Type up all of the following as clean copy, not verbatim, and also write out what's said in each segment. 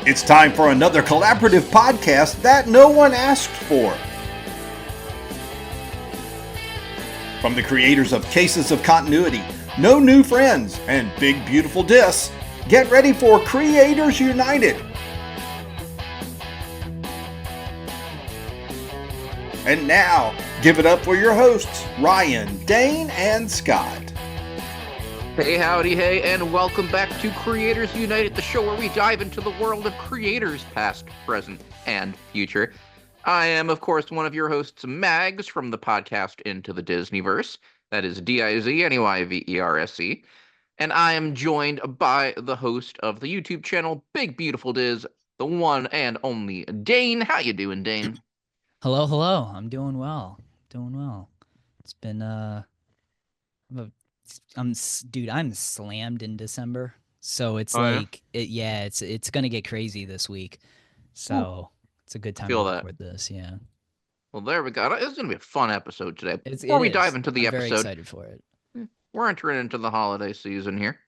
It's time for another collaborative podcast that no one asked for. From the creators of Cases of Continuity, No New Friends, and Big Beautiful Dis, get ready for Creators United. And now, give it up for your hosts, Ryan, Dane, and Scott. Hey, howdy, hey, and welcome back to Creators United, the show where we dive into the world of creators, past, present, and future. I am, of course, one of your hosts, Mags, from the podcast Into the Disneyverse. That is Diznyeyverse. And I am joined by the host of the YouTube channel, Big Beautiful Diz, the one and only Dane. How you doing, Dane? Hello. I'm doing well. It's been dude, I'm slammed in December. So it's it's gonna get crazy this week. So it's a good time to record this, yeah. Well, there we go. It's gonna be a fun episode today. Before we dive into the I'm episode, very excited for it. We're entering into the holiday season here.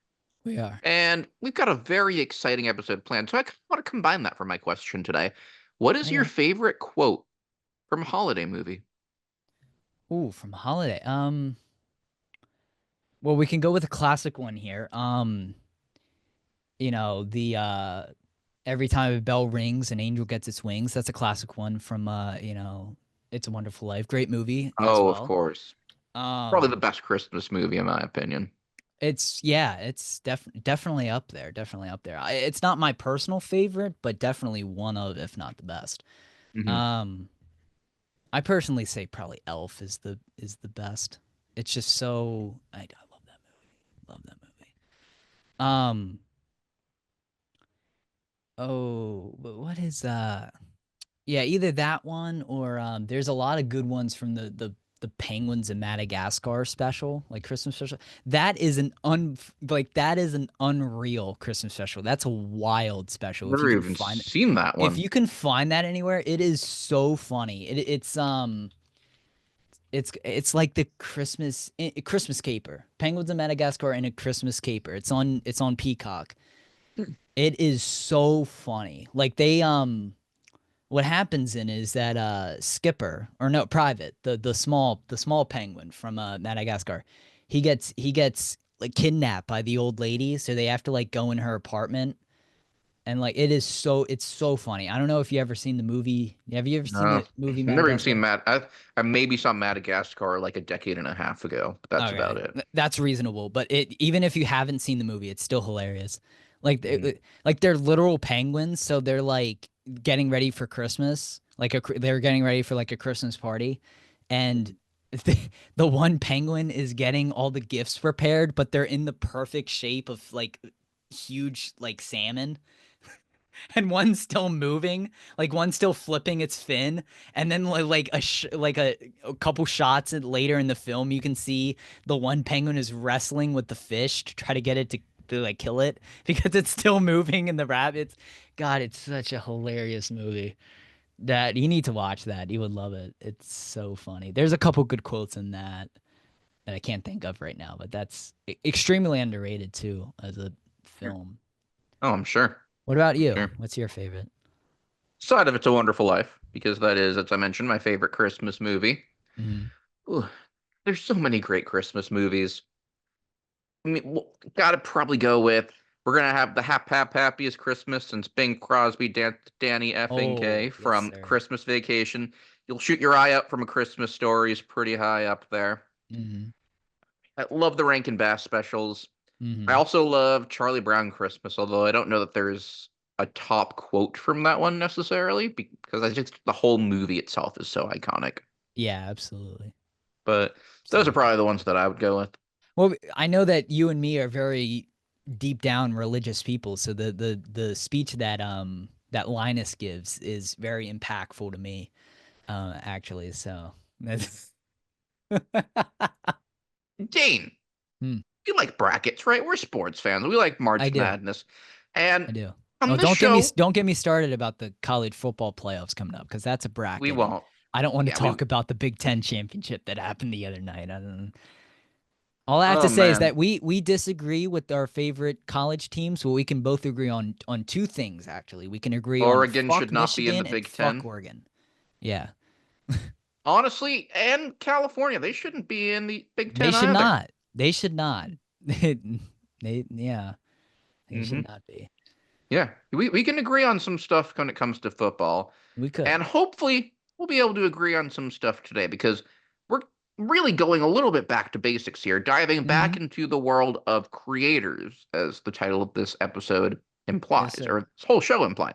We are. And we've got a very exciting episode planned. So I want to combine that for my question today. What is your favorite quote from a holiday movie? Ooh, from holiday. Well, we can go with a classic one here. The every time a bell rings, an angel gets its wings. That's a classic one from It's a Wonderful Life. Great movie. Of course. Probably the best Christmas movie in my opinion. It's definitely up there. It's not my personal favorite, but definitely one of, if not the best. Mm-hmm. I personally say probably Elf is the best. It's just so I love that movie. What is either that one or there's a lot of good ones from the Penguins in Madagascar special, like Christmas special. That is an unreal Christmas special. That's a wild special. Never even seen that one. If you can find that anywhere, it is so funny. It's like the Christmas Caper. Penguins in Madagascar and a Christmas Caper. It's on Peacock. It is so funny. Like they what happens in is that Skipper, or no, Private, the small penguin from Madagascar, he gets like kidnapped by the old lady, so they have to like go in her apartment. And like it's so funny. I don't know if you ever seen the movie. Have you ever seen the movie Madagascar? I've never even seen I maybe saw Madagascar like a decade and a half ago, but that's about it. That's reasonable. But even if you haven't seen the movie, it's still hilarious. Like they're literal penguins, so they're like getting ready for Christmas. They're getting ready for like a Christmas party, and the one penguin is getting all the gifts prepared, but they're in the perfect shape of like huge like salmon. And one's still moving, like one's still flipping its fin, and then a couple shots later in the film, you can see the one penguin is wrestling with the fish to try to get it to like kill it because it's still moving, and the rabbits. God, it's such a hilarious movie. That you need to watch that. You would love it. It's so funny. There's a couple good quotes in that I can't think of right now, but that's extremely underrated too as a film. Oh, I'm sure. What about you? Sure. What's your favorite? Side of It's a Wonderful Life, because that is, as I mentioned, my favorite Christmas movie. Mm-hmm. Ooh, there's so many great Christmas movies. I mean, gotta probably go with, we're gonna have the happiest Christmas since Bing Crosby, Danny effing K from Christmas Vacation. You'll shoot your eye out from A Christmas Story is pretty high up there. Mm-hmm. I love the Rankin Bass specials. Mm-hmm. I also love Charlie Brown Christmas, although I don't know that there's a top quote from that one necessarily, because I just the whole movie itself is so iconic. Yeah, absolutely. But those are probably the ones that I would go with. Well, I know that you and me are very deep down religious people, so the speech that Linus gives is very impactful to me, actually. So that's Dane. You like brackets, right? We're sports fans. We like March Madness, and I do. Don't get me started about the college football playoffs coming up, because that's a bracket. We won't. I don't want to talk about the Big Ten championship that happened the other night. All I have Oh to say is man, that we disagree with our favorite college teams, but we can both agree on two things. Actually, we can agree on Oregon fuck should not be in the Michigan and Big fuck Ten. Oregon. Yeah, Honestly, and California, they shouldn't be in the Big they Ten should either. not. They should not. Yeah, they should Hmm. not be. Yeah, we can agree on some stuff when it comes to football, We could. and hopefully we'll be able to agree on some stuff today because we're really going a little bit back to basics here, diving back Mm-hmm. into the world of creators, as the title of this episode Yes, implies, sir. or this whole show implies.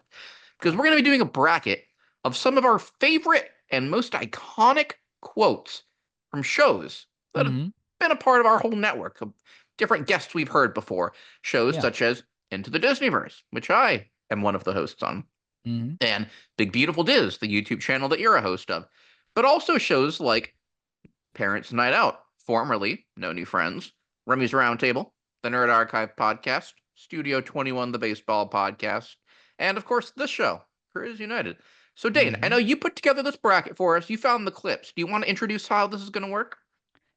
Because Yeah. we're going to be doing a bracket of some of our favorite and most iconic quotes from shows that have Mm-hmm. been a part of our whole network of different guests we've heard before. Shows Yeah. such as Into the Disneyverse, which I am one of the hosts on, Mm-hmm. and Big Beautiful Diz, the YouTube channel that you're a host of, but also shows like Parents Night Out, formerly No New Friends, Remy's Roundtable, the Nerd Archive podcast, Studio 21, the baseball podcast, and of course this show, Crews United. So Dane, I Mm-hmm. know you put together this bracket for us. You found the clips. Do you want to introduce how this is going to work?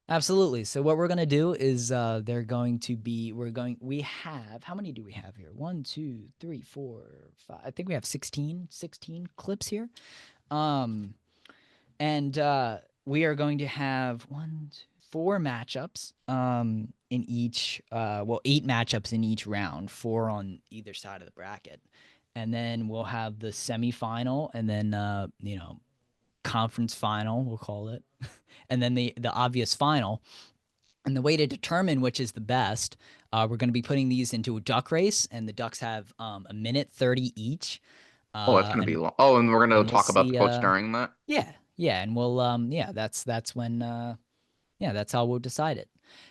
Absolutely. So what we're gonna do is they're going to be we have how many do we have here? 1, 2, 3, 4, 5. I think we have 16 clips here. Um and we are going to have 1, 2, 4 matchups in each 8 matchups in each round, 4 on either side of the bracket. And then we'll have the semifinal and then conference final, we'll call it. And then the obvious final. And the way to determine which is the best, we're going to be putting these into a duck race, and the ducks have a minute 30 each. Oh, that's going to be And long. Oh, and we're going to we'll talk about the see. quotes during that. Yeah, and we'll that's when that's how we'll decide it.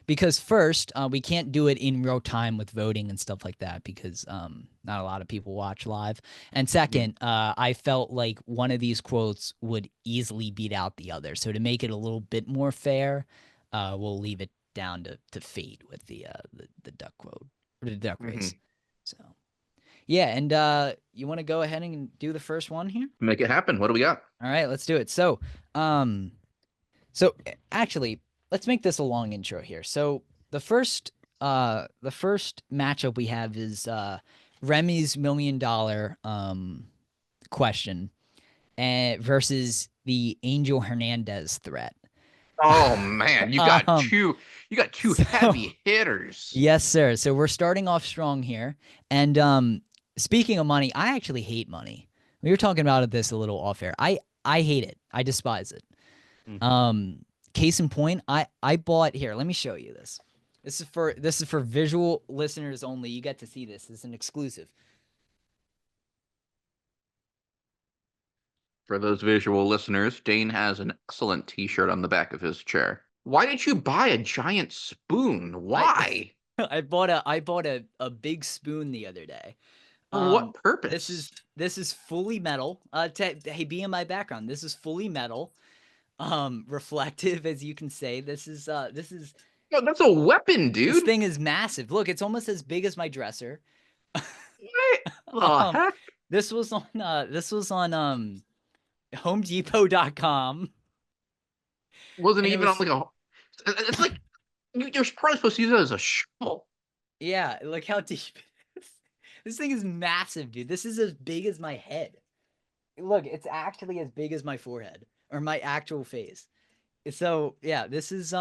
Because first, we can't do it in real time with voting and stuff like that because not a lot of people watch live. And Mhm. second, I felt like one of these quotes would easily beat out the other. So to make it a little bit more fair, we'll leave it down to fate with the duck quote or the duck race. Mhm. So yeah, and you want to go ahead and do the first one here? Make it happen. What do we got? All right, let's do it. So actually, let's make this a long intro here. So the first matchup we have is Remy's $1 million question and versus the Angel Hernandez threat. Oh man, Um you got two so heavy hitters. yes, sir. So we're starting off strong here. And speaking of money, I actually hate money. We were talking about this a little off air. I hate it. I despise it. Mhm. Um, case in point, I bought here. Let me show you this. This is for visual listeners only. You get to see this. This is an exclusive. For those visual listeners, Dane has an excellent t-shirt on the back of his chair. Why did you buy a giant spoon? I Why? I bought a big spoon the other day. For what This is purpose? this is fully metal. Hey, be in my background. This is fully metal. Reflective, as you can say. This is No, that's a weapon, this dude. thing is massive. Look, it's almost as big as my dresser. What the um, heck? this was on homedepot.com Wasn't and it even on was like a. It's like you're probably supposed to use it as a shovel. yeah, look how deep it is. This thing is massive, dude. This is as big as my head. Look, it's actually as big as my forehead or my actual face. So yeah, this is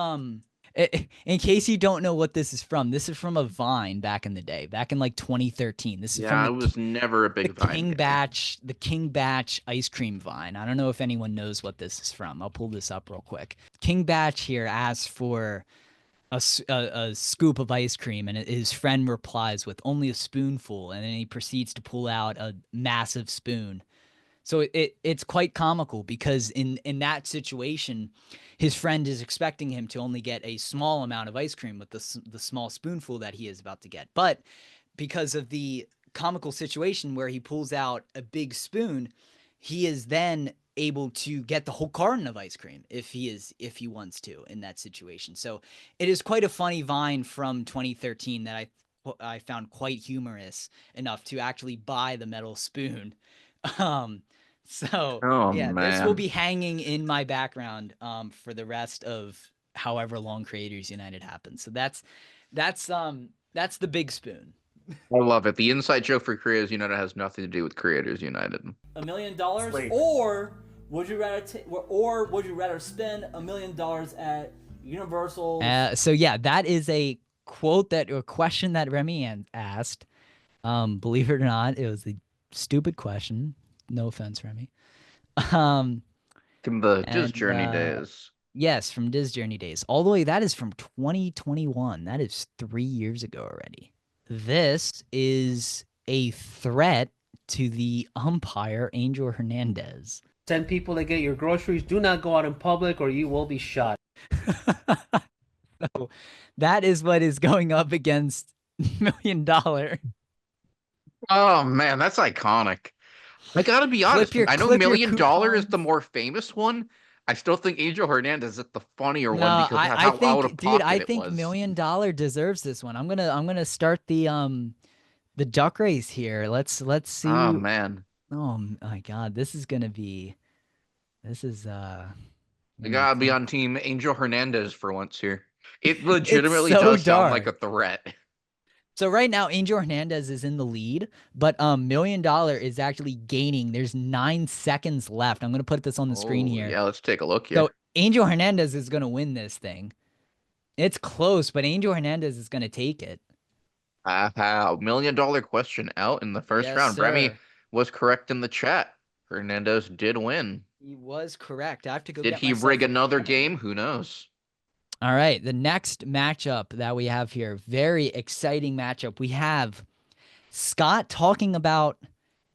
in case you don't know what this is from a Vine back in the day, back in like 2013. This is Yeah, from I was never a the big Vine King guy. Batch, the King Batch ice cream Vine. I don't know if anyone knows what this is from. I'll pull this up real quick. King Batch here asks for a scoop of ice cream, and his friend replies with only a spoonful, and then he proceeds to pull out a massive spoon. So it's quite comical because in that situation, his friend is expecting him to only get a small amount of ice cream with the small spoonful that he is about to get. But because of the comical situation where he pulls out a big spoon, he is then able to get the whole carton of ice cream if he wants to in that situation. So it is quite a funny vine from 2013 that I found quite humorous enough to actually buy the metal spoon. Um, so Oh yeah, this will man. be hanging in my background for the rest of however long Creators United happens. So that's the big spoon. I love it. The inside joke for Creators United has nothing to do with Creators United. $1 million, or would you rather spend $1 million at Universal? So yeah, that is a question that Remy asked. Believe it or not, it was a stupid question. No offense, Remy. From the Diz Journey days. Yes, from Diz Journey days. All the way, that is from 2021. That is 3 years ago already. This is a threat to the umpire, Angel Hernandez. 10 people to get your groceries. Do not go out in public or you will be shot. So that is what is going up against $1 million. Oh man, that's iconic. I gotta be honest. I know $1 million is the more famous one. I still think Angel Hernandez is the funnier one because of how out of pocket I think it was. $1 million deserves this one. I'm gonna start the duck race here. Let's see. Oh man. Oh my God, this is I gotta be on team Angel Hernandez for once here. It legitimately so does dark. sound like a threat. So right now, Angel Hernandez is in the lead, but $1 million is actually gaining. There's 9 seconds left. I'm gonna put this on the screen here. Yeah, let's take a look here. So Angel Hernandez is gonna win this thing. It's close, but Angel Hernandez is gonna take it. $1 million question out in the first Yes, round. sir. Remy was correct in the chat. Hernandez did win. He was correct. I have to go. Did get he myself rig a another pen. game? Who knows? All right, the next matchup that we have here, very exciting matchup. We have Scott talking about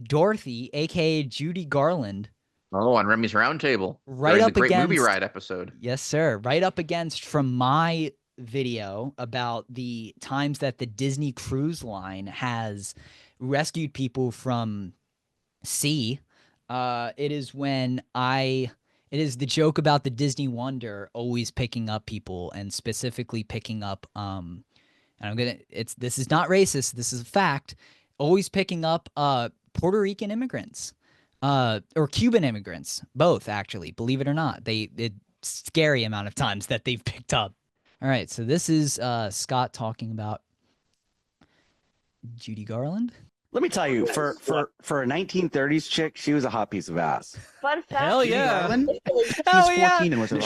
Dorothy, aka Judy Garland. Oh, on Remy's Roundtable. Right during up the Great Movie against- Ride episode. Yes, sir. Right up against from my video about the times that the Disney Cruise Line has rescued people from sea. It is the joke about the Disney Wonder always picking up people and specifically picking up and this is not racist, this is a fact, always picking up Puerto Rican immigrants or Cuban immigrants, both actually, believe it or not. It's scary amount of times that they've picked up. All right, so this is Scott talking about Judy Garland. Let me tell you, for a 1930s chick, she was a hot piece of ass. Fun fact. Hell yeah. Garland, Hell she was 14 and was She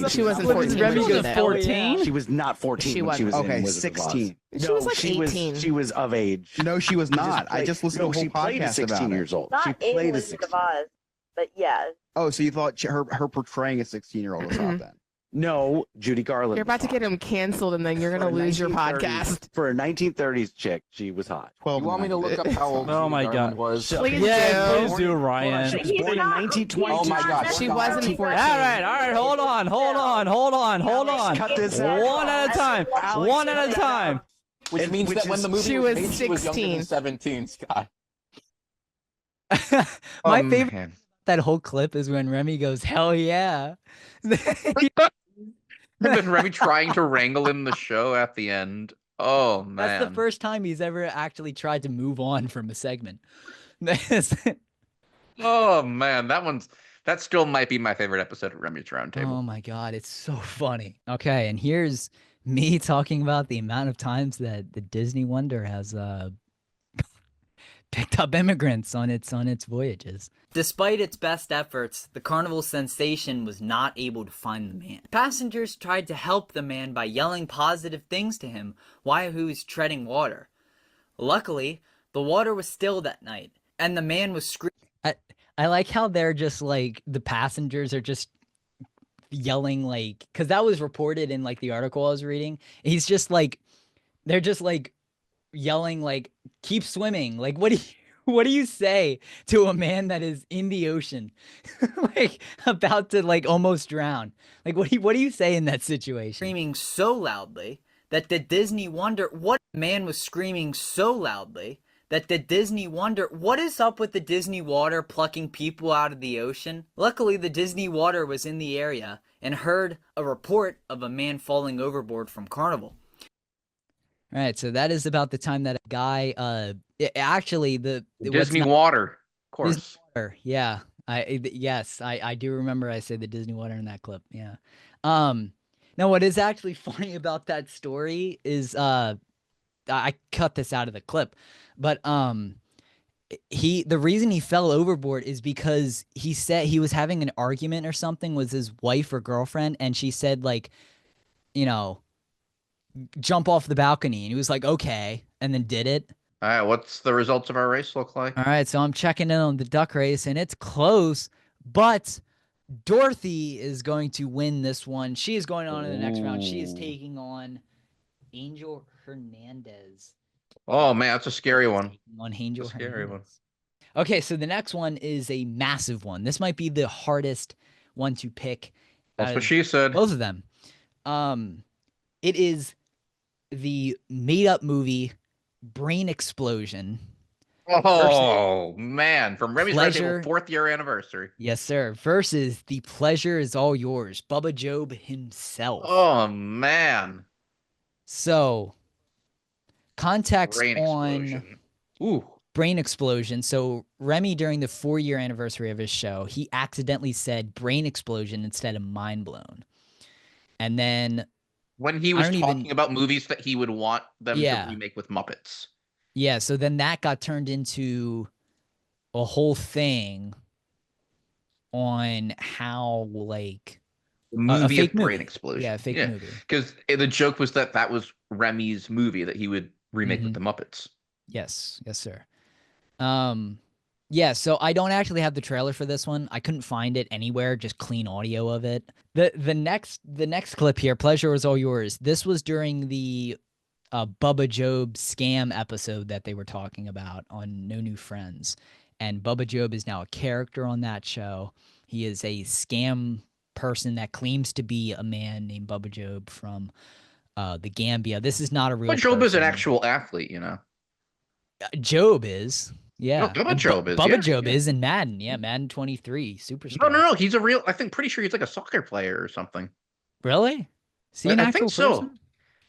was- She wasn't What 14. did Remy when she go did it. 14? She was not 14 She when she was was- in Okay, Wizard of Oz. 16. She was like she 18. she was of age. No, she was not. I played- just listened no, to a she whole played a podcast 16 about years it. old. Not She in played a Wizard 16. of Oz, but yeah. Oh, so you thought her portraying a 16-year-old was hot then? No, Judy Garland. You're about was to get hot. him canceled, and then you're For gonna a lose your 1930s podcast. For a 1930s chick, she was hot. 12. You want me to look up how old Oh Judy my Garland God. was? Please Yeah, do. please do, Ryan. She was He's born in not- 1922. Oh my God. She wasn't 14. All right, hold on. Hold on. Cut this out. One at a time. Alex, One at a time. Which means that when the movie She was was made, she was younger 16. than 17, Scott. My Oh, favorite man. that whole clip is when Remy goes, "Hell yeah!" And then Remy trying to wrangle in the show at the end. Oh man. That's the first time he's ever actually tried to move on from a segment. Oh man, that still might be my favorite episode of Remy's Roundtable. Oh my God, it's so funny. Okay, and here's me talking about the amount of times that the Disney Wonder has picked up immigrants on its voyages. Despite its best efforts, the carnival sensation was not able to find the man. Passengers tried to help the man by yelling positive things to him while he was treading water. Luckily, the water was still that night, and the man was screaming. I like how they're just like, the passengers are just yelling, like, because that was reported in like the article I was reading. He's just like, they're just like yelling, like, keep swimming. Like, what do you say to a man that is in the ocean, like about to like almost drown? Like, what do you say in that situation? Screaming so loudly that the Disney Wonder, what man was screaming so loudly that the Disney Wonder, what is up with the Disney Water plucking people out of the ocean? Luckily, the Disney Water was in the area and heard a report of a man falling overboard from Carnival. All right, so that is about the time that a guy, Disney Water, of course. Disney Water, yeah. I do remember I said the Disney Water in that clip. Yeah. Now, what is actually funny about that story is I cut this out of the clip, but the reason he fell overboard is because he said he was having an argument or something with his wife or girlfriend, and she said, like, you know, jump off the balcony, and he was like, okay, and then did it. All right, what's the results of our race look like? All right, so I'm checking in on the duck race, and it's close, but Dorothy is going to win this one. She is going on in the next round. She is taking on Angel Hernandez. Oh man, that's a scary one. On Angel That's a scary one. Hernandez. Okay, so the next one is a massive one. This might be the hardest one to pick. That's what she said. Both of them. It is the made-up movie Brain Explosion. Oh man, from Remy's Pleasure. Roundtable 4th year anniversary. Yes, sir. Versus The Pleasure Is All Yours, Bubba Job himself. Oh man. So, context Brain on explosion. Ooh. Brain Explosion. So, Remy, during the 4-year anniversary of his show, he accidentally said brain explosion instead of mind blown. And then when he was talking about movies that he would want them to remake with Muppets. Yeah, so then that got turned into a whole thing on how, like, a fake Brain movie. Explosion. Yeah, a fake movie. Because the joke was that was Remy's movie that he would remake with the Muppets. Yes, yes, sir. Yeah, so I don't actually have the trailer for this one. I couldn't find it anywhere, just clean audio of it. The next clip here, Pleasure Is All Yours. This was during the Bubba Job scam episode that they were talking about on No New Friends. And Bubba Job is now a character on that show. He is a scam person that claims to be a man named Bubba Job from the Gambia. This is not a real person. Job is an actual athlete, Job is. Yeah. No, Bubba Job is. Bubba Job is in Madden. Yeah, Madden 23, superstar. No. He's a real, pretty sure he's like a soccer player or something. Really? Is he an actual person? So.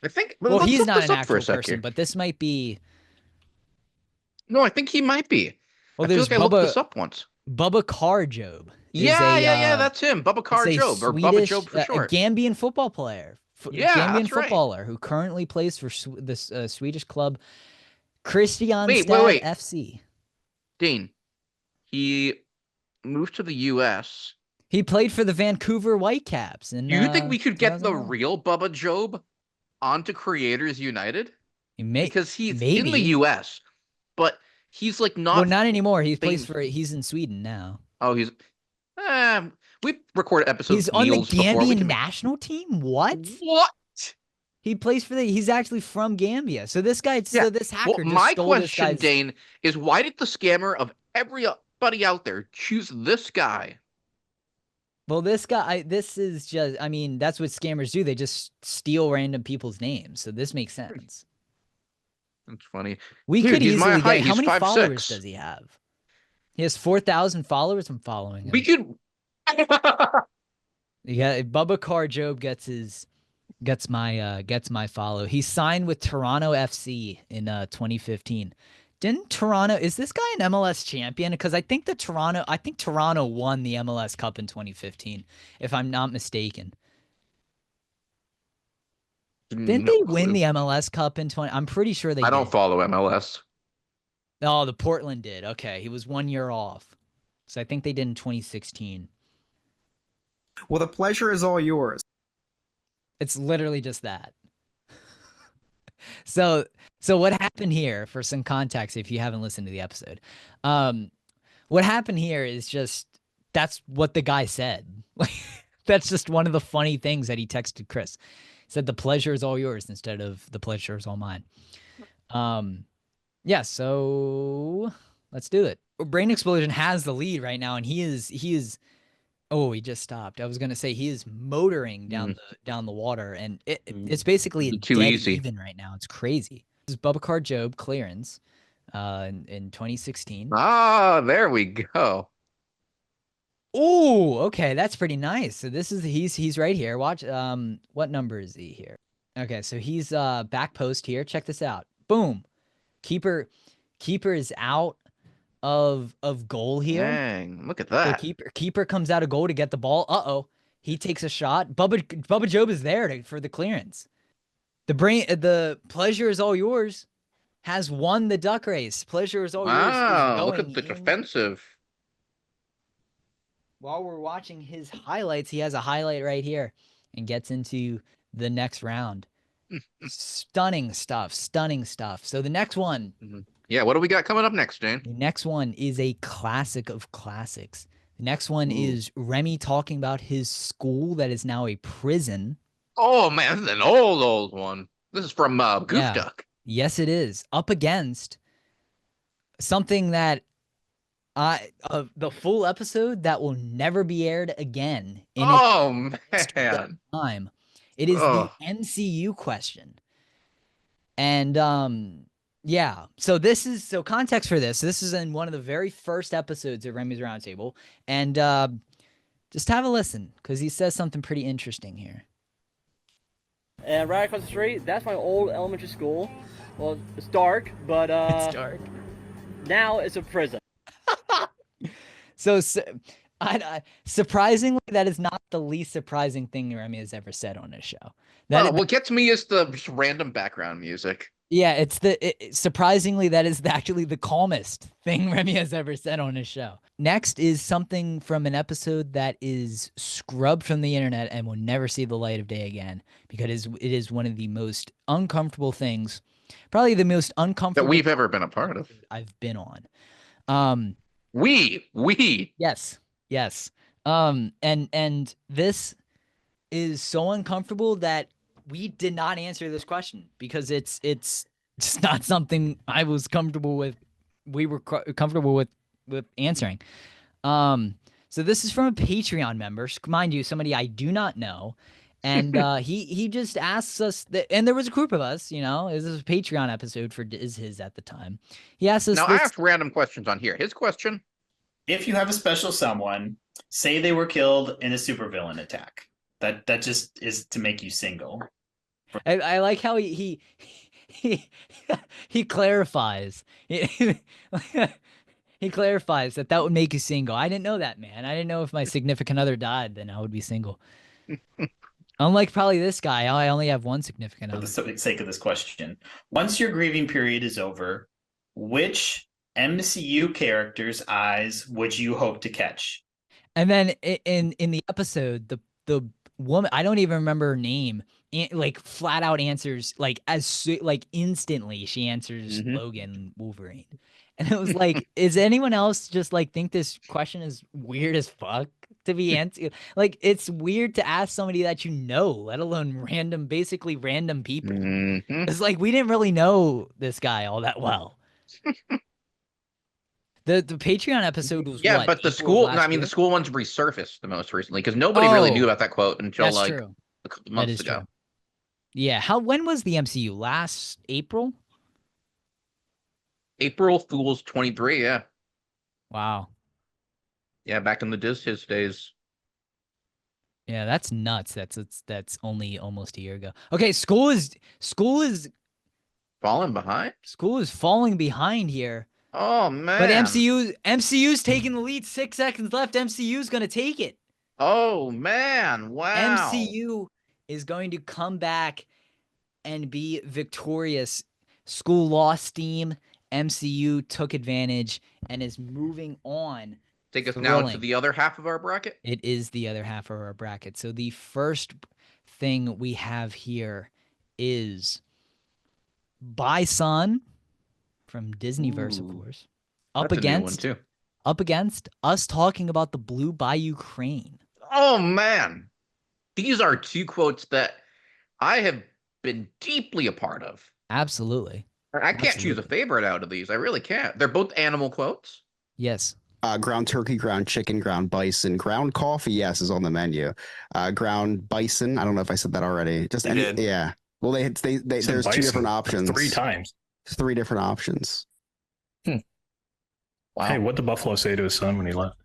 I think. Well, he's not an actual person, but this might be. No, I think he might be. Well, I feel like I looked this up once. Bubba Carr Job. Yeah, that's him. Bubba Carr Job, or Bubba Job for short. A Gambian football player. Gambian footballer who currently plays for this Swedish club, Kristianstad FC. Dane, he moved to the U.S. He played for the Vancouver Whitecaps. And do you think we could get the real Bubba Job onto Creators United? Because he's in the U.S., but he's like not. Well, not anymore. He's in Sweden now. Oh, he's. We recorded episodes. He's on the Gambian national team. What? He plays for he's actually from Gambia. So this guy, so this hacker. Well, my question, Dane, is why did the scammer of everybody out there choose this guy? Well, this is just, I mean, that's what scammers do. They just steal random people's names. So this makes sense. That's funny. We could easily get, how many followers does he have? He has 4,000 followers. I'm following him. We could. Yeah, Bubba Carr Job gets my follow. He signed with Toronto FC in 2015. Didn't Toronto, is this guy an MLS champion? Because I think Toronto won the MLS Cup in 2015, if I'm not mistaken. Didn't they win the MLS Cup in 20? I'm pretty sure they did. I don't follow MLS. Oh, the Portland did. Okay, he was 1 year off. So I think they did in 2016. Well, the pleasure is all yours. It's literally just that. So what happened here, for some context, if you haven't listened to the episode, what happened here is just, that's what the guy said. That's just one of the funny things that he texted Chris. He said, the pleasure is all yours instead of the pleasure is all mine. Yeah, so let's do it. Brain Explosion has the lead right now, and he is oh, he just stopped. I was gonna say he is motoring down the water, and it's basically too easy even right now. It's crazy. This is Bubba Carr Job clearance in 2016. Ah, there we go. Oh, okay, that's pretty nice. So this is he's right here. Watch what number is he here? Okay, so he's back post here. Check this out. Boom. Keeper is out of goal here. Dang, look at that. So keeper comes out of goal to get the ball. Uh-oh. He takes a shot. Bubba Job is there for the clearance. The pleasure is all yours. Has won the duck race. Pleasure is all yours. Wow, look at the defensive. While we're watching his highlights, he has a highlight right here and gets into the next round. Stunning stuff. So the next one. Yeah, what do we got coming up next, Dane? The next one is a classic of classics. The next one is Remy talking about his school that is now a prison. Oh, man, this is an old one. This is from Goof Duck. Yes, it is. Up against something that the full episode that will never be aired again. Man. Time. It is the MCU question. And yeah. So context for this. This is in one of the very first episodes of Remy's Roundtable. And just have a listen, because he says something pretty interesting here. And right across the street, that's my old elementary school. Well, it's dark, but it's dark. Now it's a prison. So surprisingly, that is not the least surprising thing Remy has ever said on his show. What gets me is the just random background music. Yeah, surprisingly, that is actually the calmest thing Remy has ever said on his show. Next is something from an episode that is scrubbed from the internet and will never see the light of day again, because it is one of the most uncomfortable things, probably the most uncomfortable that we've ever been a part of. I've been on. We. Yes. And this is so uncomfortable that we did not answer this question, because it's just not something I was comfortable with. We were comfortable with answering. So this is from a Patreon member, mind you, somebody I do not know. And he just asks us and there was a group of us, this was a Patreon episode for his at the time. He asked us. Now I asked random questions on here. His question: if you have a special someone, say they were killed in a supervillain attack, that just is to make you single. I like how he clarifies. He clarifies that would make you single. I didn't know that, man. I didn't know if my significant other died, then I would be single. Unlike probably this guy, I only have one significant other. For the sake of this question, once your grieving period is over, which MCU character's eyes would you hope to catch? And then in the episode, the woman, I don't even remember her name, flat out answers, instantly she answers Logan Wolverine. And it was like, is anyone else just think this question is weird as fuck to be answered? It's weird to ask somebody that let alone basically random people. It's we didn't really know this guy all that well. The Patreon episode was but the school. The school one's resurfaced the most recently, because nobody really knew about that quote until a couple months ago. True. Yeah. When was the MCU? Last April? April Fool's 23. Yeah. Wow. Yeah, back in the his days. Yeah, that's nuts. That's only almost a year ago. Okay, school is falling behind. School is falling behind here. Oh man! But MCU's taking the lead. 6 seconds left. MCU's gonna take it. Oh man! Wow. MCU is going to come back and be victorious. School lost steam. MCU took advantage and is moving on. Take us now to the other half of our bracket. It is the other half of our bracket. So the first thing we have here is Bison from Disneyverse, of course. Up against us talking about the Blue Bayou Crane. Oh man. These are two quotes that I have been deeply a part of. Absolutely. I can't choose a favorite out of these. I really can't. They're both animal quotes. Yes. Ground turkey, ground chicken, ground bison, ground coffee. Yes, is on the menu. Ground bison. I don't know if I said that already. Yeah. Well, there's bison. 2 different options. 3 times. 3 different options. Wow. Hey, what did Buffalo say to his son when he left?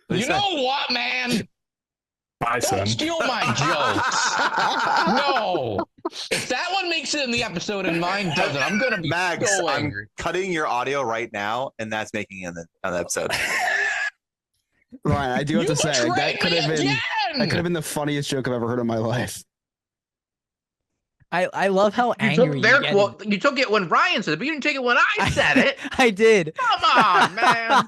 You know what, man? Bye, son. Don't steal my jokes. No. If that one makes it in the episode and mine doesn't, I'm going to be so angry. I'm cutting your audio right now, and that's making it on the episode. Ryan, I do have to say, that could have been... That could have been the funniest joke I've ever heard in my life. I love how You angry took their get. quote. You took it when Ryan said it, but you didn't take it when I said it. I did. Come on, man.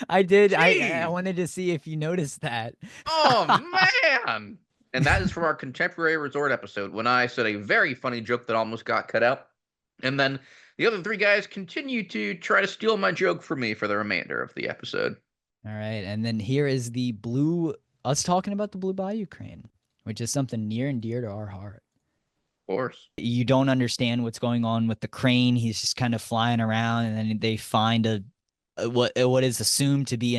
I did. I Jeez. wanted to see if you noticed that. Oh man. And that is from our Contemporary Resort episode when I said a very funny joke that almost got cut out. And then the other three guys continue to try to steal my joke from me for the remainder of the episode. All right, and then here is us talking about the Blue Bayou crane, which is something near and dear to our heart. Of course. You don't understand what's going on with the crane. He's just kind of flying around, and then they find what is assumed to be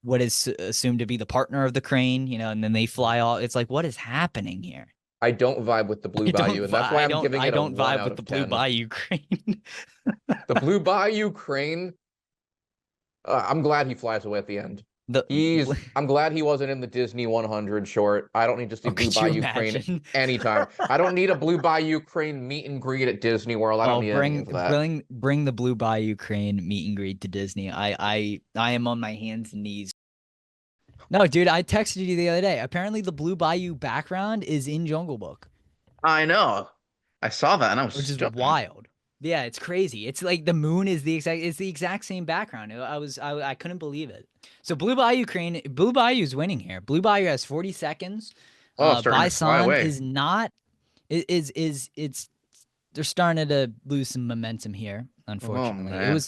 what is assumed to be the partner of the crane, and then they fly off. It's like, what is happening here? I don't vibe with the Blue Bayou, and that's why I'm giving it a 1 out of 10. I don't vibe with the Blue Bayou crane. The Blue Bayou crane. I'm glad he flies away at the end. I'm glad he wasn't in the Disney 100 short. I don't need to see Blue Bayou crane anytime. I don't need a Blue Bayou crane meet and greet at Disney World. I don't need any of that. Bring the Blue Bayou crane meet and greet to Disney. I am on my hands and knees. No, dude, I texted you the other day. Apparently, the Blue Bayou background is in Jungle Book. I know. I saw that, and I was which is wild. Yeah, it's crazy. It's like the moon is the exact same background. I couldn't believe it. So Blue Bayou's winning here. Blue Bayou has 40 seconds. Bison is not. They're starting to lose some momentum here. Unfortunately,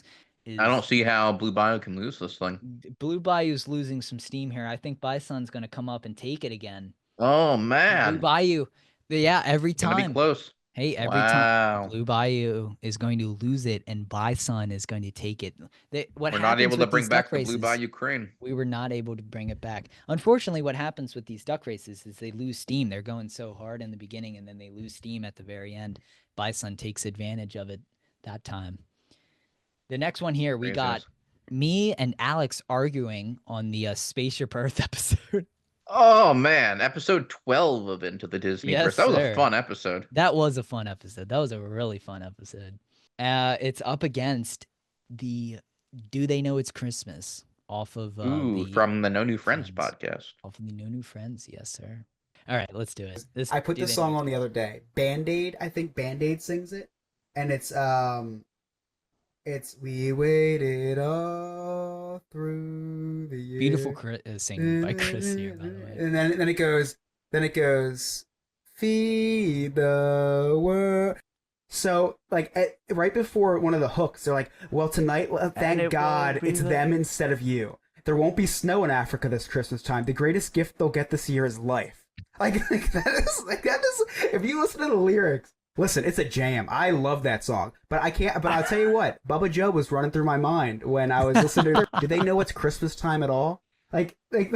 I don't see how Blue Bayou can lose this thing. Blue Bayou's losing some steam here. I think Bison's going to come up and take it again. Oh man, Blue Bayou. Yeah, every time. Gonna be close. Hey, every time Blue Bayou is going to lose it and Bison is going to take it. We're not able to bring back the Blue Bayou crane. We were not able to bring it back. Unfortunately, what happens with these duck races is they lose steam. They're going so hard in the beginning and then they lose steam at the very end. Bison takes advantage of it that time. The next one here, we got me and Alex arguing on the Spaceship Earth episode. Oh man, episode 12 of Into the Disneyverse. That was a fun episode. That was a fun episode. That was a really fun episode. It's up against the Do They Know It's Christmas off of from the No New Friends podcast. Off of the No New Friends, yes, sir. All right, let's do it. I put this song on the other day. Band-Aid, I think Band-Aid sings it. And it's We Waited All Through the Year. Beautiful singing by Chris here, by the way. And then it goes, Feed the World. So, like, right before one of the hooks, they're like, well, tonight, thank God, it's them instead of you. There won't be snow in Africa this Christmas time. The greatest gift they'll get this year is life. That is, if you listen to the lyrics, listen, it's a jam. I love that song, but I'll tell you what, Bubba Joe was running through my mind when I was listening to Do they know it's Christmas time at all? Well, they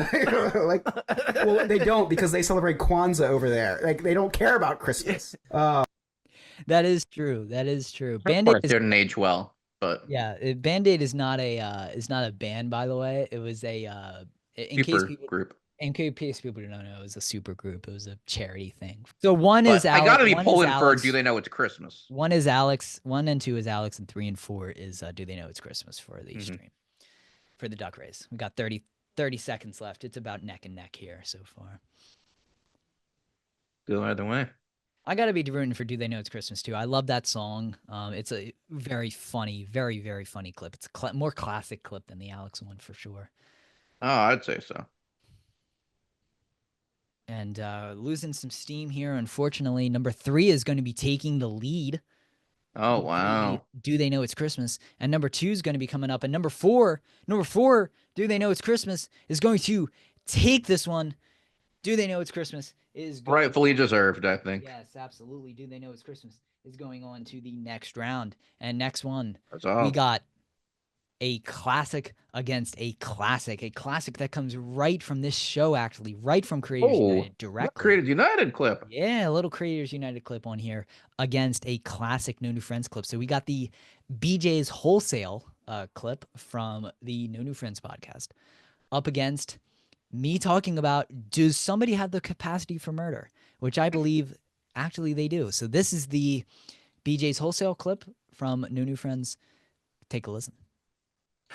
don't because they celebrate Kwanzaa over there. Like, they don't care about Christmas. That is true. Band-Aid didn't age well, but yeah, Band-Aid is not a band, by the way. It was a group. In case people don't know, it was a super group. It was a charity thing. So one is Alex. I gotta be pulling for Do They Know It's Christmas. 1 is Alex. 1 and 2 is Alex, and 3 and 4 is Do They Know It's Christmas for the stream. For the duck race. We got 30 seconds left. It's about neck and neck here so far. Go either way. I gotta be rooting for Do They Know It's Christmas too. I love that song. It's a very funny, very, very funny clip. It's a more classic clip than the Alex one for sure. Oh, I'd say so. And losing some steam here, unfortunately. Number 3 is going to be taking the lead. Oh, wow. Do They Know It's Christmas? And number 2 is going to be coming up. And number four, Do They Know It's Christmas, is going to take this one. Do They Know It's Christmas is rightfully deserved, I think. Yes, absolutely. Do They Know It's Christmas is going on to the next round. And next one, we got a classic against a classic that comes right from this show, actually, right from Creators United directly. Creators United clip. Yeah, a little Creators United clip on here against a classic No New Friends clip. So we got the BJ's Wholesale clip from the No New Friends podcast up against me talking about, does somebody have the capacity for murder? Which I believe actually they do. So this is the BJ's Wholesale clip from No New Friends. Take a listen.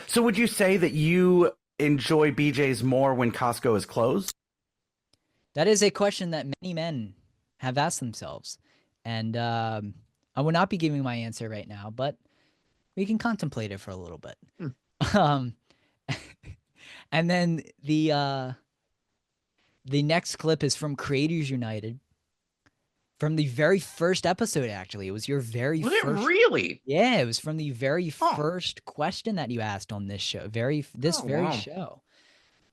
So would you say that you enjoy BJ's more when Costco is closed? That is a question that many men have asked themselves. And I will not be giving my answer right now, but we can contemplate it for a little bit. Um, and then the next clip is from Creators United. From the very first episode, actually. It was your very Was first. it really? Yeah, it was from the very first question that you asked on this show. This very show.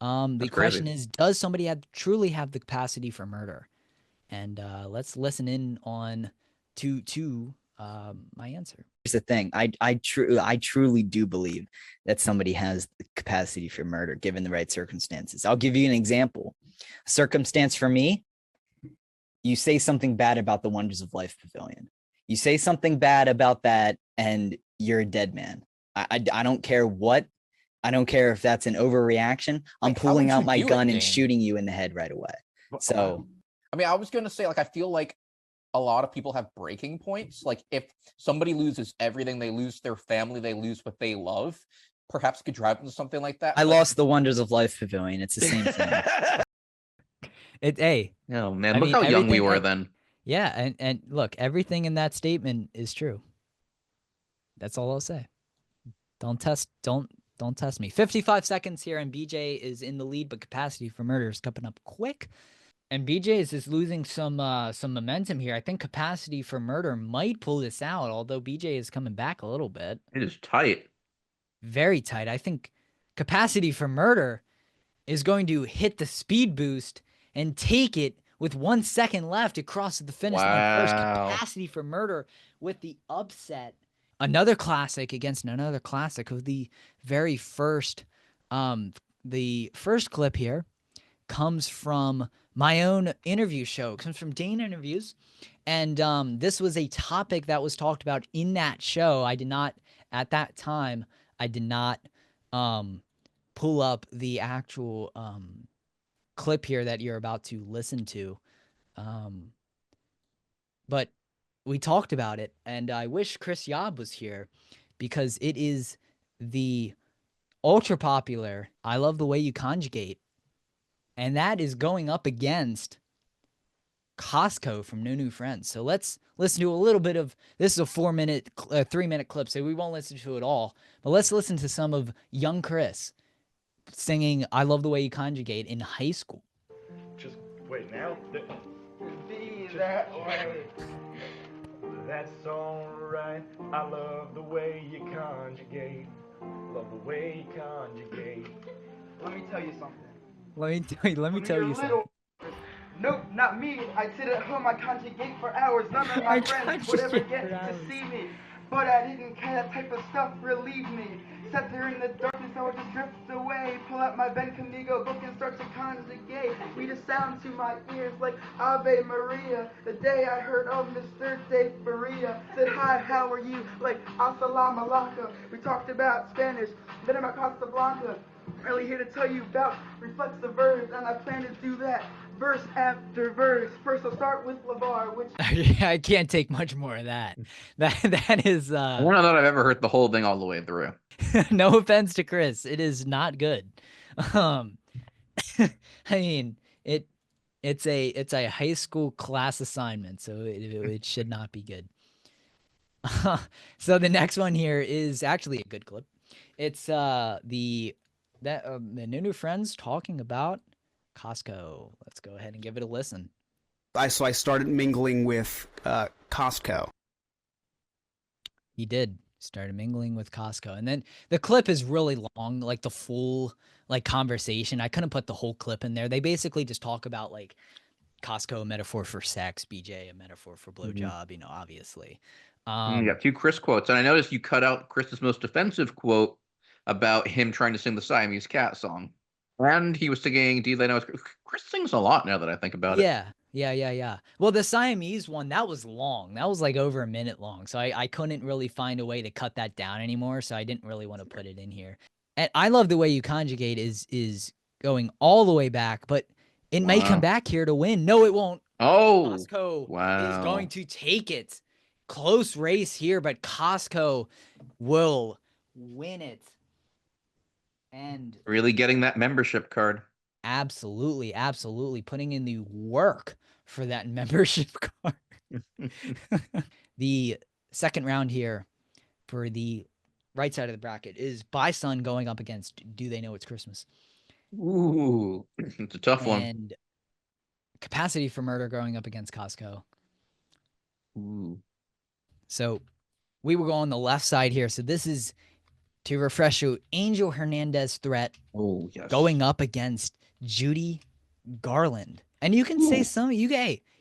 The question is, does somebody truly have the capacity for murder? And let's listen in on to my answer. Here's the thing. I truly do believe that somebody has the capacity for murder given the right circumstances. I'll give you an example. Circumstance for me, you say something bad about the Wonders of Life Pavilion. You say something bad about that and you're a dead man. I don't care what. I don't care if that's an overreaction. I'm pulling out my gun and shooting you in the head right away. So, I mean, I was going to say, like, I feel like a lot of people have breaking points. Like, if somebody loses everything, they lose their family, they lose what they love, perhaps could drive them to something like that. I lost the Wonders of Life Pavilion. It's the same thing. Oh man, look how young we were then. Yeah, and look, everything in that statement is true. That's all I'll say. Don't test me. 55 seconds here, and BJ is in the lead, but capacity for murder is coming up quick. And BJ is losing some momentum here. I think capacity for murder might pull this out, although BJ is coming back a little bit. It is tight. Very tight. I think capacity for murder is going to hit the speed boost and take it with 1 second left across the finish line first. Capacity for murder with the upset. Another classic against another classic of the very first. The first clip here comes from my own interview show. It comes from Dane Interviews. And this was a topic that was talked about in that show. At that time, I did not pull up the actual clip here that you're about to listen to. But we talked about it, and I wish Chris Yob was here because it is the ultra popular I Love the Way You Conjugate, and that is going up against Costco from No New Friends. So let's listen to a little bit of this. Is a 3-minute clip, so we won't listen to it all, but let's listen to some of young Chris singing I Love the Way You Conjugate in high school. Just wait now. Be that way. That's alright. I love the way you conjugate. Love the way you conjugate. Let me tell you something. Let me tell you something. Nope, not me. I sit at home, I conjugate for hours. None of my friends would ever get to see me. But I didn't care, that type of stuff relieved me. Sat there in the darkness, I would just drift away. Pull out my Ben Camigo book and start to conjugate. Read a sound to my ears like Ave Maria. The day I heard of Mr. De Faria. Said, hi, how are you? Like, assalamu alaikum. We talked about Spanish, then about Casablanca. Really here to tell you about reflexive verbs, and I plan to do that verse after verse. First, I'll start with Lavar, which I can't take much more of that. That is. I don't know that I've ever heard the whole thing all the way through. No offense to Chris, it is not good. I mean, it's a high school class assignment, so it should not be good. So the next one here is actually a good clip. It's the New Friends talking about Costco. Let's go ahead and give it a listen. I started mingling with Costco. He did started mingling with Costco, and then the clip is really long, like the full conversation. I couldn't put the whole clip in there. They basically just talk about like Costco, a metaphor for sex, BJ, a metaphor for blowjob. You know, obviously. You got 2 Chris quotes, and I noticed you cut out Chris's most offensive quote about him trying to sing the Siamese Cat song. And he was singing Do They Know It's Chris sings a lot now that I think about it. Yeah. Well, the Siamese one, that was long. That was like over a minute long. So I couldn't really find a way to cut that down anymore. So I didn't really want to put it in here. And I Love the Way You Conjugate is going all the way back, but it may come back here to win. No, it won't. Oh, Costco is going to take it. Close race here, but Costco will win it. And really getting that membership card. absolutely putting in the work for that membership card. The second round here for the right side of the bracket is By Sun going up against Do They Know It's Christmas? Ooh, it's a tough one. And Capacity for Murder going up against Costco. Ooh. So we will go on the left side here. So this is, to refresh you, Angel Hernandez threat going up against Judy Garland. And you can say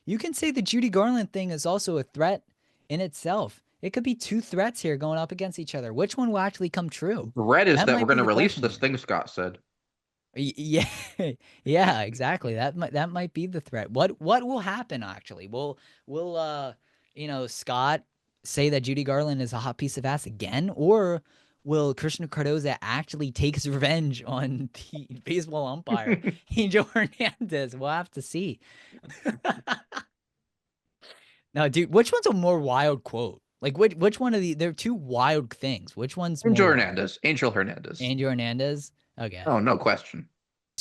you can say the Judy Garland thing is also a threat in itself. It could be two threats here going up against each other. Which one will actually come true? Threat is that we're going to release this thing, Scott said. Yeah, yeah, exactly. That might be the threat. What will happen actually? Will Scott say that Judy Garland is a hot piece of ass again, or will Christian Cardoza actually take his revenge on the baseball umpire Angel Hernandez? We'll have to see. Now, dude, which one's a more wild quote? Like which one of the? There are two wild things. Which one's Angel more Hernandez? Wild? Angel Hernandez. Angel Hernandez. Okay. Oh, no question.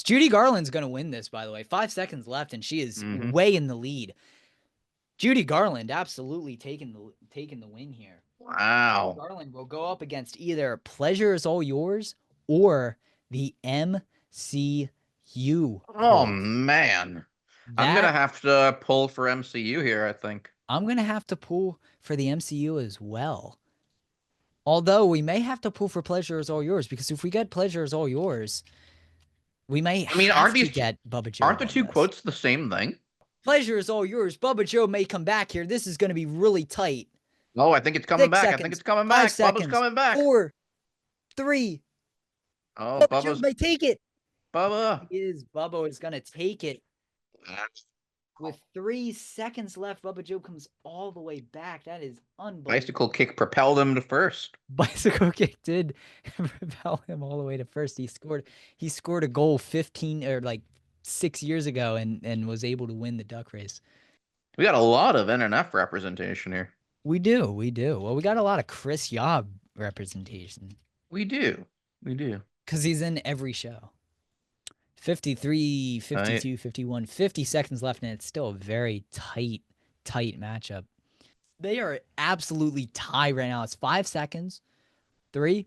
Judy Garland's gonna win this, by the way. 5 seconds left, and she is way in the lead. Judy Garland absolutely taking the win here. Wow. Judy Garland will go up against either Pleasure Is All Yours or the MCU. Oh man, I'm gonna have to pull for MCU here. I think I'm gonna have to pull for the MCU as well. Although we may have to pull for Pleasure Is All Yours, because if we get Pleasure Is All Yours, we may have to get Bubba Joe. Aren't the two quotes the same thing? Pleasure is all yours. Bubba Joe may come back here. This is going to be really tight. Oh, I think it's coming back. I think it's coming back. Bubba's coming back. 4, 3. Oh, Bubba Bubba's Joe may take it. Bubba is going to take it. With 3 seconds left, Bubba Joe comes all the way back. That is unbelievable. Bicycle kick propelled him to first. Bicycle kick did propel him all the way to first. He scored a goal 6 years ago and was able to win the duck race. We got a lot of NNF representation here. We do. Well, we got a lot of Chris Yob representation. We do. Because he's in every show. 53, 52, 51, 50 seconds left, and it's still a very tight matchup. They are absolutely tied right now. It's 5 seconds. 3,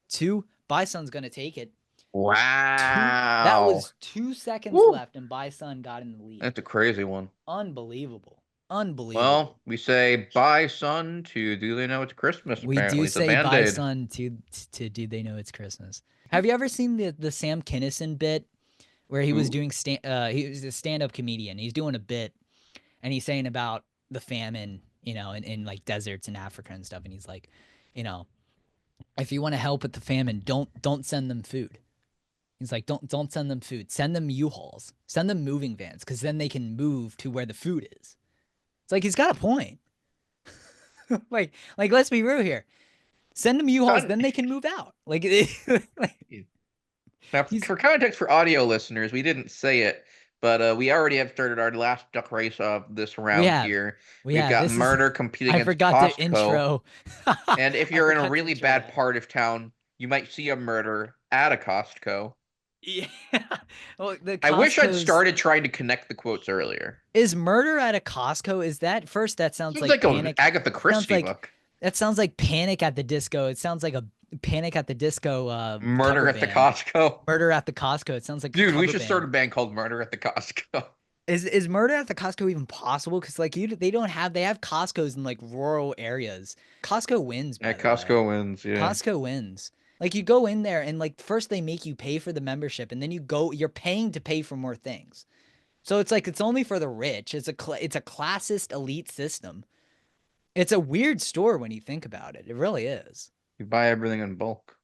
2, Bison's going to take it. Wow. That was 2 seconds left, and Bison got in the lead. That's a crazy one. Unbelievable. Well, we say bye, son, to Do They Know It's Christmas? We do say bye, son, to Do They Know It's Christmas. Have you ever seen the Sam Kinison bit where he was doing he was a stand-up comedian. He's doing a bit, and he's saying about the famine, in like deserts in Africa and stuff. And he's like, if you want to help with the famine, don't send them food. He's like, don't send them food. Send them U-Hauls. Send them moving vans, because then they can move to where the food is. It's like, he's got a point. like let's be real here. Send them U-Hauls, then they can move out. Now, for context for audio listeners, we didn't say it, but we already have started our last duck race of this round here. We've got Murder competing against Costco. I forgot the intro. And if you're in a really bad part of town, you might see a Murder at a Costco. Yeah. Well, I wish I'd started trying to connect the quotes earlier. Is Murder at a Costco? Is that first? That sounds like an Agatha Christie book. That sounds like Panic at the Disco. It sounds like a Panic at the Disco. Murder at the Costco. Murder at the Costco. It sounds like dude. We should start a band called Murder at the Costco. Is Murder at the Costco even possible? Because they have Costco's in like rural areas. Costco wins. Yeah, Costco wins. Yeah, Costco wins. Like, you go in there and like first they make you pay for the membership, and then you're paying to pay for more things. So it's like it's only for the rich. It's a classist elite system. It's a weird store when you think about it. It really is. You buy everything in bulk.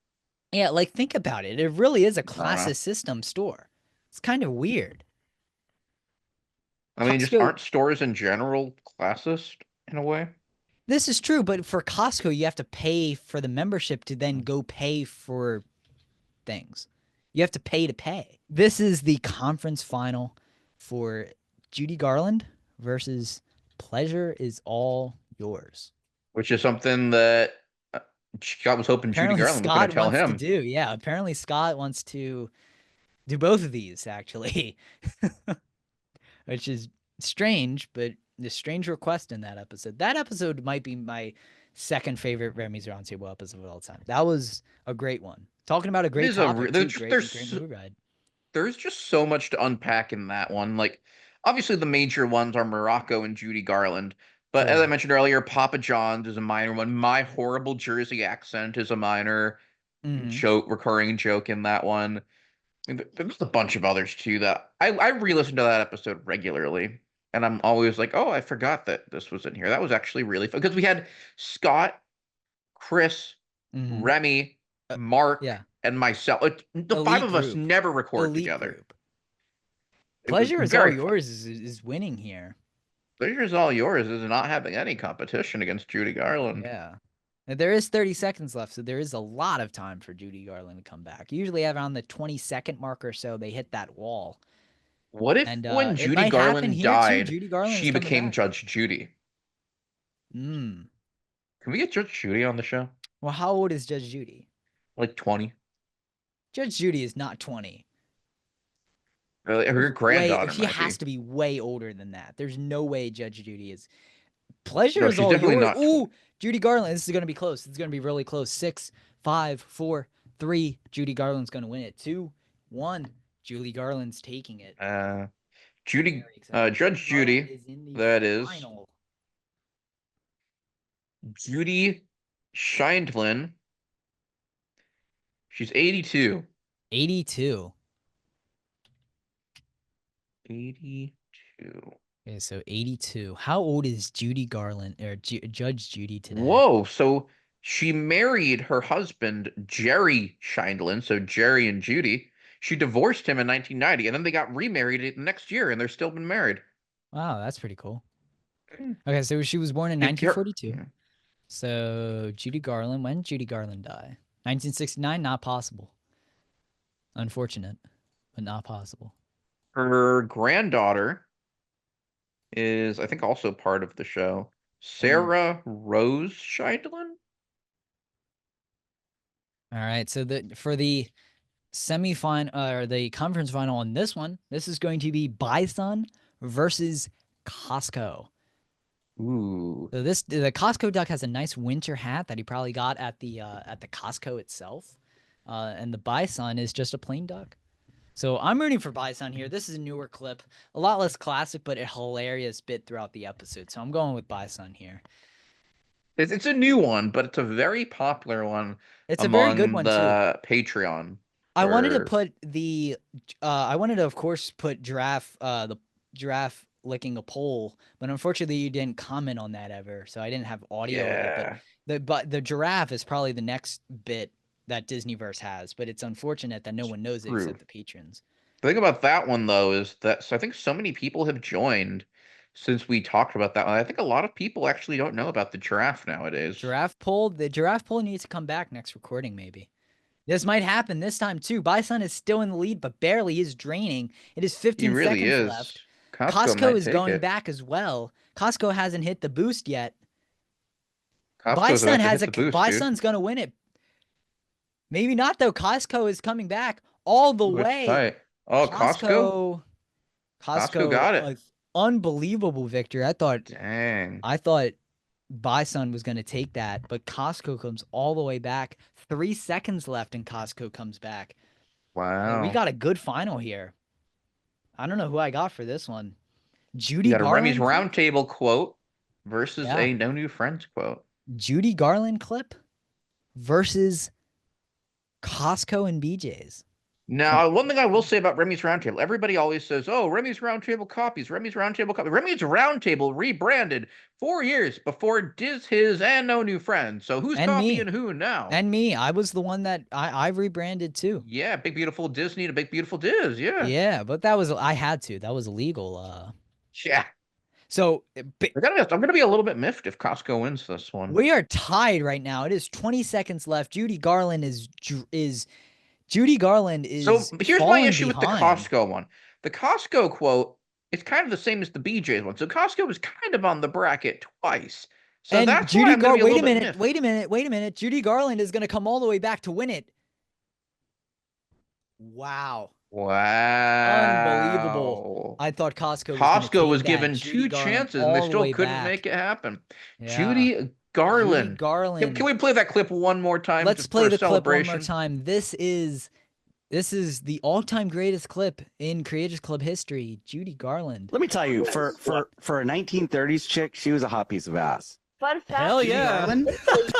Yeah, like think about it. It really is a classist system store. It's kind of weird. I mean, just aren't stores in general classist in a way? This is true, but for Costco, you have to pay for the membership to then go pay for things. You have to pay. This is the conference final for Judy Garland versus Pleasure Is All Yours. Which is something that Scott was hoping Judy Garland was going to tell him. Yeah, apparently Scott wants to do both of these actually, which is strange, but the strange request in that episode. That episode might be my second favorite Remy's Roundtable episode of all time. That was a great one. Talking about a great topic, too. Great movie ride. There's just so much to unpack in that one. Like, obviously, the major ones are Morocco and Judy Garland. But as I mentioned earlier, Papa John's is a minor one. My horrible Jersey accent is a minor recurring joke in that one. I mean, there's a bunch of others too that I re-listen to that episode regularly, and I'm always like, oh, I forgot that this was in here. That was actually really fun because we had Scott, Chris, Remy, Mark, and myself. The Elite five of us group. never record Elite together. Group. Pleasure is all yours is winning here. Pleasure is all yours is not having any competition against Judy Garland. Yeah. There is 30 seconds left, so there is a lot of time for Judy Garland to come back. Usually around the 20-second mark or so, they hit that wall. What if when Judy Garland died, she became Judge Judy? Can we get Judge Judy on the show? Well, how old is Judge Judy? Like 20. Judge Judy is not 20. Really? Her granddaughter She has to be way older than that. There's no way Judge Judy is. Pleasure is all definitely yours. not. Ooh, Judy Garland. This is going to be close. It's going to be really close. 6, 5, 4, 3. Judy Garland's going to win it. 2, 1. Judy Garland's taking it. Judge Judy. That is. Final. Judy Scheindlin. She's 82. 82. 82. Okay, so 82. How old is Judy Garland or Judge Judy today? Whoa, so she married her husband, Jerry Scheindlin, so Jerry and Judy. She divorced him in 1990, and then they got remarried next year, and they're still been married. Wow, that's pretty cool. Okay, so she was born in 1942. So Judy Garland, when did Judy Garland die? 1969, not possible. Unfortunate, but not possible. Her granddaughter is, I think, also part of the show. Sarah Rose Scheindlin? All right, so for the semifinal or the conference final on this one, this is going to be Bison versus Costco. Ooh. So the Costco duck has a nice winter hat that he probably got at the Costco itself, and the Bison is just a plain duck. So I'm rooting for Bison here. This is a newer clip, a lot less classic, but a hilarious bit throughout the episode. So I'm going with Bison here. It's a new one, but it's a very popular one. It's a very good one too. Patreon. I wanted to put of course put the giraffe licking a pole, but unfortunately you didn't comment on that ever, so I didn't have audio of it. But the giraffe is probably the next bit that Disneyverse has, but it's unfortunate that no one knows it except the patrons. The thing about that one though is that I think so many people have joined since we talked about that one. I think a lot of people actually don't know about the giraffe nowadays. The giraffe poll needs to come back next recording, maybe. This might happen this time too. Bison is still in the lead, but barely. Is draining. It is 15 seconds left. Costco is going back as well. Costco hasn't hit the boost yet. Bison's going to win it. Maybe not though. Costco is coming back all the way. Tight. Oh, Costco got it. Unbelievable victory. I thought Dang. Bison was going to take that, but Costco comes all the way back. 3 seconds left and Costco comes back. Wow. We got a good final here. I don't know who I got for this one. Judy You got Garland. a Remy's Roundtable quote versus a No New Friends quote. Judy Garland clip versus Costco and BJ's. Now, one thing I will say about Remy's Roundtable, everybody always says, oh, Remy's Roundtable copies, Remy's Roundtable copies. Remy's Roundtable rebranded 4 years before Diz His and No New Friends. So who's copying who now? And me. I was the one that I rebranded too. Yeah, Big Beautiful Disney to Big Beautiful Diz, yeah. Yeah, but I had to. That was illegal. Yeah. So I'm gonna be a little bit miffed if Costco wins this one. We are tied right now. It is 20 seconds left. Judy Garland is Judy Garland is. So here's my issue with the behind. Costco one. The Costco quote is kind of the same as the BJ's one. So Costco was kind of on the bracket twice. So And that's Judy why I'm gonna be a wait a little bit minute, miffed. wait a minute. Judy Garland is going to come all the way back to win it. Wow. Unbelievable. I thought Costco was given 2 chances and they still couldn't make it happen. Judy Garland. Can we play that clip one more time? Let's play the clip one more celebration? time. This is the all-time greatest clip in Creators Club history. Judy Garland. Let me tell you, for a 1930s chick, she was a hot piece of ass. Fun fact. Hell yeah. Garland?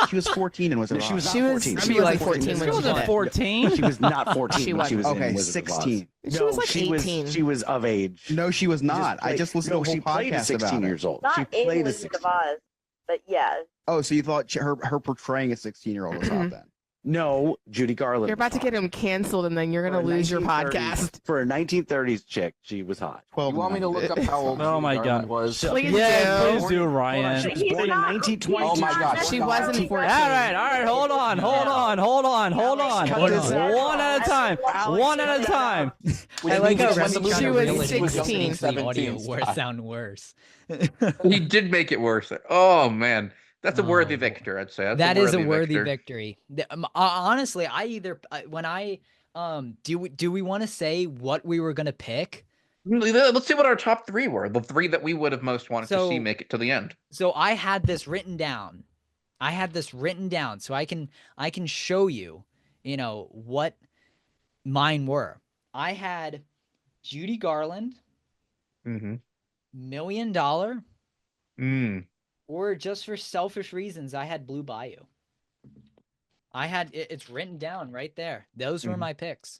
She was 14 and was in She was Oz. not 14. She was like 14 when she wasn't 14. She was not 14 She when she was Okay, in Wizard of Oz. 16. She was like 18. She was of age. No, she was not. I just listened to a she whole played a podcast 16 about it. years old. Not She in played a Wizard 16. of Oz, but yeah. Oh, so you thought her portraying a 16-year-old was hot then? No, Judy Garland. You're about to get him canceled, and then you're gonna lose your podcast. For a 1930s chick, she was hot. 12. You want me to look up how old Oh my Judy Garland God. was? Please Please do. do, Ryan. She was born in 1920. Oh my God. She wasn't 14. All right. Hold on. One at a time. One at a time. I like how When the Remy's she trying to was reel it in, 16. makes the audio 17. sound worse. He did make it worse. Oh man, that's a worthy victor, I'd say. That is a worthy victory. Honestly, I either when I do we want to say what we were gonna pick? Let's see what our top 3 were. The 3 that we would have most wanted to see make it to the end. So I had this written down. So I can show you, what mine were. I had Judy Garland, Mm-hmm. $1 Million, or just for selfish reasons, I had Blue Bayou. I had it's written down right there. Those were my picks.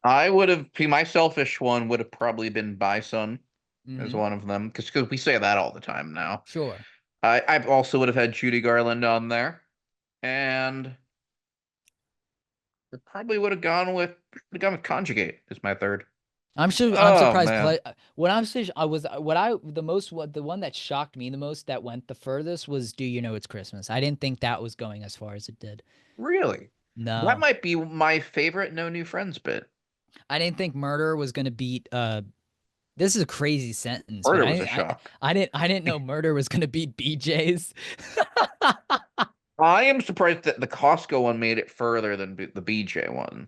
I would have, my selfish one would have probably been Bison as one of them, because we say that all the time now. Sure. I also would have had Judy Garland on there, and I probably would have gone with Conjugate as my third. I'm surprised. Man. The one that shocked me the most, that went the furthest, was Do You Know It's Christmas? I didn't think that was going as far as it did. Really? No. That might be my favorite No New Friends bit. I didn't think Murder was going to beat this is a crazy sentence. Murder was a shock. I didn't know Murder was going to beat BJ's. I am surprised that the Costco one made it further than the BJ one.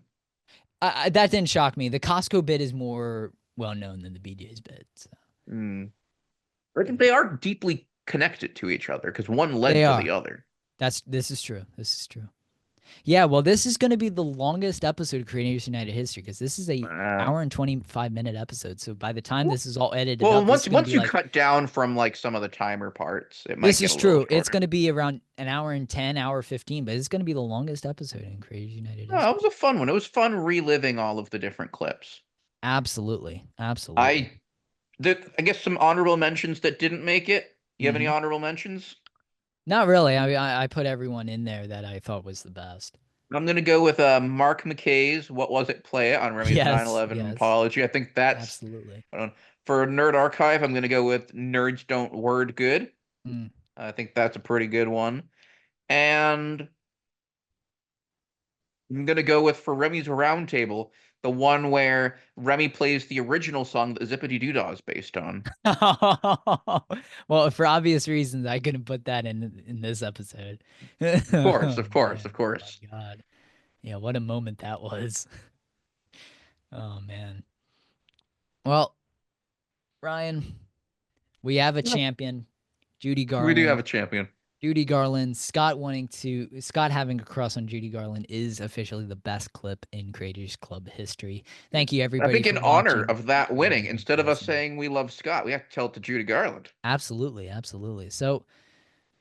That didn't shock me. The Costco bit is more well known than the BJ's bit. So. I think they are deeply connected to each other because one led to the other. This is true. Yeah, well, this is going to be the longest episode of Creators United history because this is a hour and 25-minute episode. So by the time this is all edited, once you cut down from like some of the timer parts, it might. This is true. It's going to be around an hour and 10, hour 15, but it's going to be the longest episode in Creators United history. Oh, it was a fun one. It was fun reliving all of the different clips. Absolutely. I guess some honorable mentions that didn't make it. You have any honorable mentions? Not really. I mean, I put everyone in there that I thought was the best. I'm going to go with Mark McKay's What Was It Play It on Remy's 9/11 apology. I think that's absolutely. For Nerd Archive, I'm going to go with Nerds Don't Word Good. I think that's a pretty good one. And I'm going to go with, for Remy's Roundtable, the one where Remy plays the original song that Zippity Doodah is based on. Well, for obvious reasons, I couldn't put that in this episode. Of course. Oh my God. Yeah, what a moment that was. Oh, man. Well, Ryan, we have a champion, Judy Garland. We do have a champion. Judy Garland. Scott having a crush on Judy Garland is officially the best clip in Creators Club history. Thank you, everybody. I think in honor of that winning, instead of us saying we love Scott, we have to tell it to Judy Garland. Absolutely. So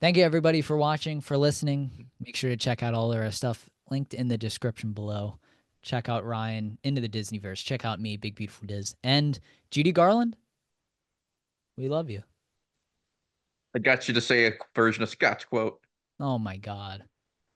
thank you, everybody, for watching, for listening. Make sure to check out all of our stuff linked in the description below. Check out Ryan, Into the Disneyverse. Check out me, Big Beautiful Diz. And Judy Garland, we love you. I got you to say a version of Scott's quote. Oh, my God.